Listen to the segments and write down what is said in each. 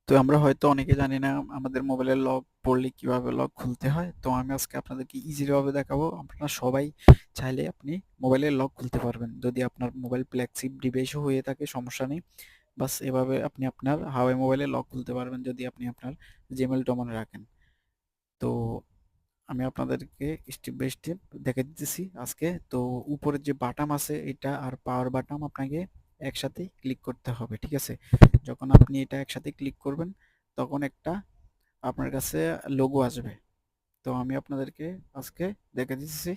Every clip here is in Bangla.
তো আমরা হয়তো অনেকে জানি না আমাদের মোবাইলের লক পড়লে কিভাবে লক খুলতে হয়। তো আমি আজকে আপনাদেরকে ইজি ভাবে দেখাবো। আপনারা সবাই চাইলে আপনি মোবাইলের লক খুলতে পারবেন। যদি আপনার মোবাইল ফ্ল্যাগশিপ ডিভাইসও হয়ে থাকে সমস্যা নেই। বাস এভাবে আপনি আপনার হাওয়াই মোবাইলে লক খুলতে পারবেন যদি আপনি আপনার জিমেইল ডোমেনে রাখেন। তো আমি আপনাদেরকে স্টেপ বাই স্টেপ দেখে দিতেছি আজকে। তো উপরের যে বাটাম আছে এটা আর পাওয়ার বাটাম আপনাকে একসাথে ক্লিক করতে হবে, ঠিক আছে? যখন আপনি এটা একসাথে ক্লিক করবেন তখন একটা আপনার কাছে লোগো আসবে। তো আমি আপনাদেরকে আজকে দেখে দিচ্ছি।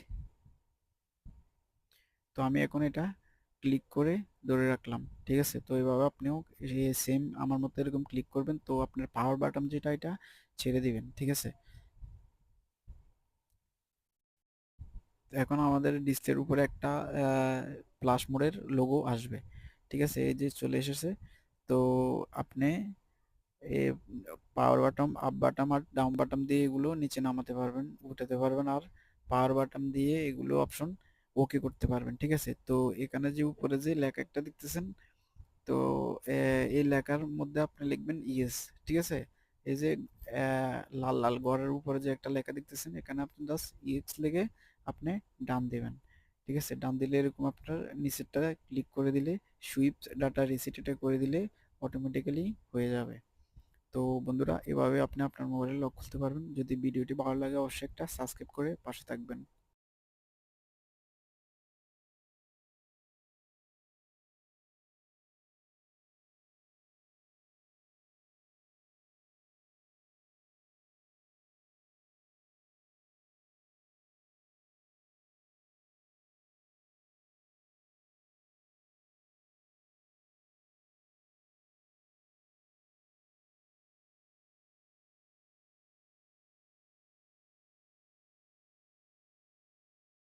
তো আমি এখন এটা ক্লিক করে ধরে রাখলাম, ঠিক আছে? তো এইভাবে আপনিও সেম আমার মতো এরকম ক্লিক করবেন। তো আপনার পাওয়ার বাটন যেটা এটা ছেড়ে দিবেন, ঠিক আছে? এখন আমাদের ডিসপ্লের উপরে একটা প্লাস মোডের লোগো আসবে, ঠিক আছে? এই যে চলে এসেছে। তো আপনি এ পাওয়ার বাটন আপ বাটন আর ডাউন বাটন দিয়ে এগুলো নিচে নামাতে পারবেন, উঠাতে পারবেন, আর পাওয়ার বাটন দিয়ে এগুলো অপশন ওকে করতে পারবেন, ঠিক আছে? তো এখানে যে উপরে যে লেখা একটা দেখতেছেন, তো এই লেখার মধ্যে আপনি লিখবেন ইয়েস, ঠিক আছে? এই যে লাল লাল ঘরের উপরে যে একটা লেখা দেখতেছেন এখানে আপনি জাস্ট ইয়েস লিখে আপনি ডান দিবেন, ঠিক আছে? ডান দিলে এরকম আপনার নিচেরটা ক্লিক করে দিলে সুইপ ডাটা রিসেট এটা করে দিলে অটোমেটিক্যালি হয়ে যাবে। তো বন্ধুরা এভাবে আপনি আপনার মোবাইলে লক খুলতে পারবেন। যদি ভিডিওটি ভালো লাগে অবশ্যই একটা সাবস্ক্রাইব করে পাশে থাকবেন।